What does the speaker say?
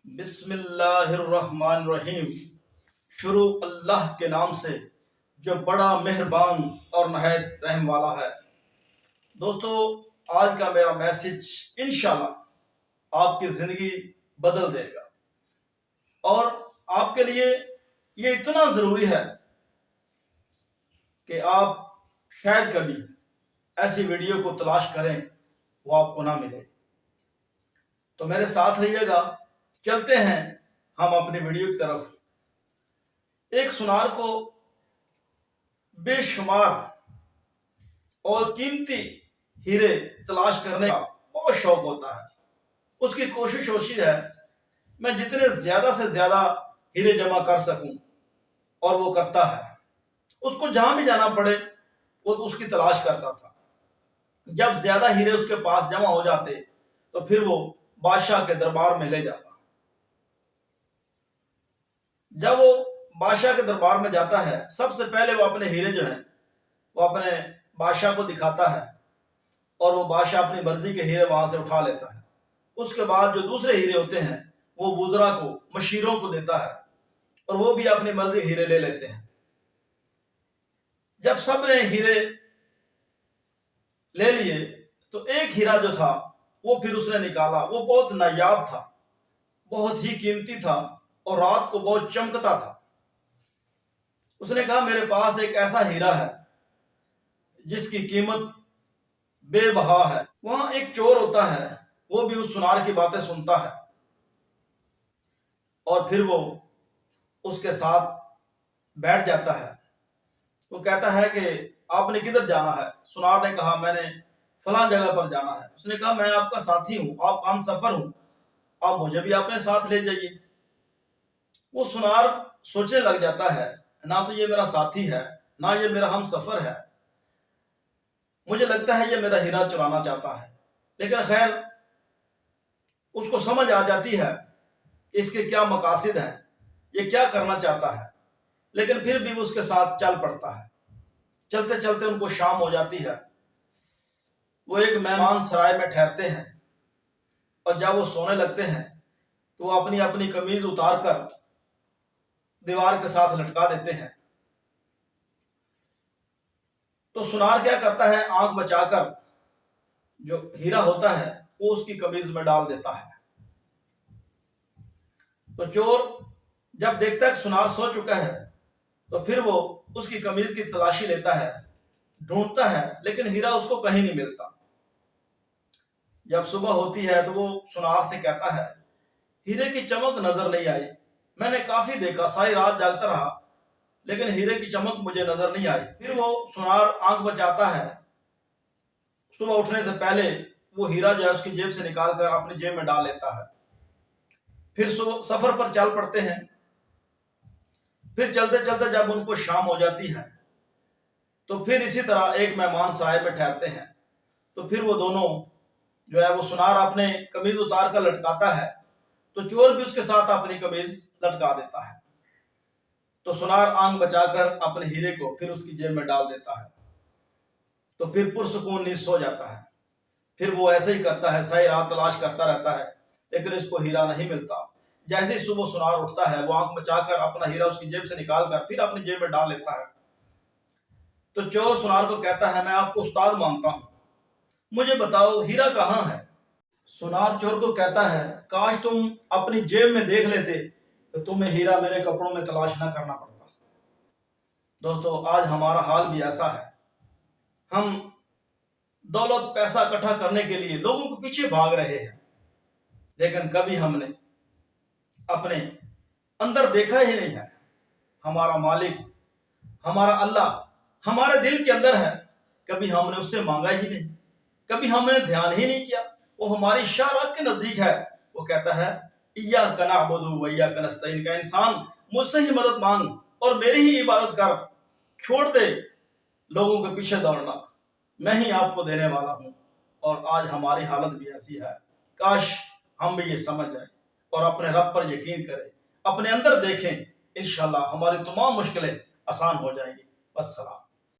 بسم اللہ الرحمن الرحیم۔ شروع اللہ کے نام سے جو بڑا مہربان اور نہایت رحم والا ہے۔ دوستو، آج کا میرا میسج انشاءاللہ آپ کی زندگی بدل دے گا، اور آپ کے لیے یہ اتنا ضروری ہے کہ آپ شاید کبھی ایسی ویڈیو کو تلاش کریں، وہ آپ کو نہ ملے۔ تو میرے ساتھ رہیے گا، چلتے ہیں ہم اپنی ویڈیو کی طرف۔ ایک سونار کو بے شمار اور قیمتی ہیرے تلاش کرنے کا بہت شوق ہوتا ہے۔ اس کی کوشش ہے میں جتنے زیادہ سے زیادہ ہیرے جمع کر سکوں، اور وہ کرتا ہے۔ اس کو جہاں بھی جانا پڑے وہ اس کی تلاش کرتا تھا۔ جب زیادہ ہیرے اس کے پاس جمع ہو جاتے تو پھر وہ بادشاہ کے دربار میں لے جاتا۔ جب وہ بادشاہ کے دربار میں جاتا ہے، سب سے پہلے وہ اپنے ہیرے جو ہیں وہ اپنے بادشاہ کو دکھاتا ہے، اور وہ بادشاہ اپنی مرضی کے ہیرے وہاں سے اٹھا لیتا ہے۔ اس کے بعد جو دوسرے ہیرے ہوتے ہیں وہ وزراء کو، مشیروں کو دیتا ہے، اور وہ بھی اپنی مرضی ہیرے لے لیتے ہیں۔ جب سب نے ہیرے لے لیے تو ایک ہیرا جو تھا وہ پھر اس نے نکالا۔ وہ بہت نایاب تھا، بہت ہی قیمتی تھا، اور رات کو بہت چمکتا تھا۔ اس نے کہا میرے پاس ایک ایسا ہیرا ہے جس کی قیمت بے بہا ہے۔ وہاں ایک چور ہوتا ہے، وہ بھی اس سونار کی باتیں سنتا ہے، اور پھر وہ اس کے ساتھ بیٹھ جاتا ہے۔ وہ کہتا ہے کہ آپ نے کدھر جانا ہے؟ سونار نے کہا میں نے فلاں جگہ پر جانا ہے۔ اس نے کہا میں آپ کا ساتھی ہوں، آپ کا ہم سفر ہوں، آپ مجھے بھی اپنے ساتھ لے جائیے۔ وہ سونار سوچنے لگ جاتا ہے، نہ تو یہ میرا ساتھی ہے، نہ یہ میرا ہم سفر ہے، مجھے لگتا ہے یہ میرا ہیرا چرانا چاہتا ہے۔ لیکن خیر، اس کو سمجھ آ جاتی ہے اس کے کیا مقاصد ہیں، یہ کیا کرنا چاہتا ہے، لیکن پھر بھی وہ اس کے ساتھ چل پڑتا ہے۔ چلتے چلتے ان کو شام ہو جاتی ہے۔ وہ ایک مہمان سرائے میں ٹھہرتے ہیں، اور جب وہ سونے لگتے ہیں تو وہ اپنی اپنی قمیض اتار کر دیوار کے ساتھ لٹکا دیتے ہیں۔ تو سونار کیا کرتا ہے، آنکھ بچا کر جو ہیرا ہوتا ہے وہ اس کی قمیض میں ڈال دیتا ہے۔ تو چور جب دیکھتا ہے کہ سونار سو چکا ہے تو پھر وہ اس کی قمیض کی تلاشی لیتا ہے، ڈھونڈتا ہے، لیکن ہیرا اس کو کہیں نہیں ملتا۔ جب صبح ہوتی ہے تو وہ سونار سے کہتا ہے ہیرے کی چمک نظر نہیں آئی، میں نے کافی دیکھا، ساری رات جاگتا رہا، لیکن ہیرے کی چمک مجھے نظر نہیں آئی۔ پھر وہ سونار آنکھ بچاتا ہے، صبح اٹھنے سے پہلے وہ ہیرا جو ہے اس کی جیب سے نکال کر اپنی جیب میں ڈال لیتا ہے۔ پھر سفر پر چل پڑتے ہیں۔ پھر چلتے چلتے جب ان کو شام ہو جاتی ہے تو پھر اسی طرح ایک مہمان سرائے میں ٹھہرتے ہیں۔ تو پھر وہ دونوں جو ہے وہ سونار اپنے قمیض اتار کر لٹکاتا ہے، تو چور بھی اس کے ساتھ اپنی قمیض لٹکا دیتا ہے۔ تو سونار آنکھ بچا کر اپنے ہیرے کو پھر اس کی جیب میں ڈال دیتا ہے، تو پھر پرسکون نیند سو جاتا ہے۔ پھر وہ ایسے ہی کرتا ہے، ساری رات تلاش کرتا رہتا ہے، لیکن اس کو ہیرا نہیں ملتا۔ جیسے ہی صبح سونار اٹھتا ہے، وہ آنکھ بچا کر اپنا ہیرا اس کی جیب سے نکال کر پھر اپنی جیب میں ڈال لیتا ہے۔ تو چور سونار کو کہتا ہے میں آپ کو استاد مانتا ہوں، مجھے بتاؤ ہیرا کہاں ہے؟ سونار چور کو کہتا ہے کاش تم اپنی جیب میں دیکھ لیتے تو تمہیں ہیرا میرے کپڑوں میں تلاش نہ کرنا پڑتا۔ دوستو، آج ہمارا حال بھی ایسا ہے۔ ہم دولت، پیسہ اکٹھا کرنے کے لیے لوگوں کے پیچھے بھاگ رہے ہیں، لیکن کبھی ہم نے اپنے اندر دیکھا ہی نہیں ہے ہمارا مالک، ہمارا اللہ ہمارے دل کے اندر ہے۔ کبھی ہم نے اس سے مانگا ہی نہیں، کبھی ہم نے دھیان ہی نہیں کیا۔ وہ ہماری شاہ راہ کے نزدیک ہے۔ وہ کہتا ہے ایاک نعبد و ایاک نستعین، کا انسان مجھ سے ہی مدد مانگ اور میری ہی عبادت کر، چھوڑ دے لوگوں کے پیچھے دوڑنا، میں ہی آپ کو دینے والا ہوں۔ اور آج ہماری حالت بھی ایسی ہے۔ کاش ہم بھی یہ سمجھ جائیں اور اپنے رب پر یقین کریں، اپنے اندر دیکھیں، انشاءاللہ ہماری تمام مشکلیں آسان ہو جائیں گی۔ والسلام۔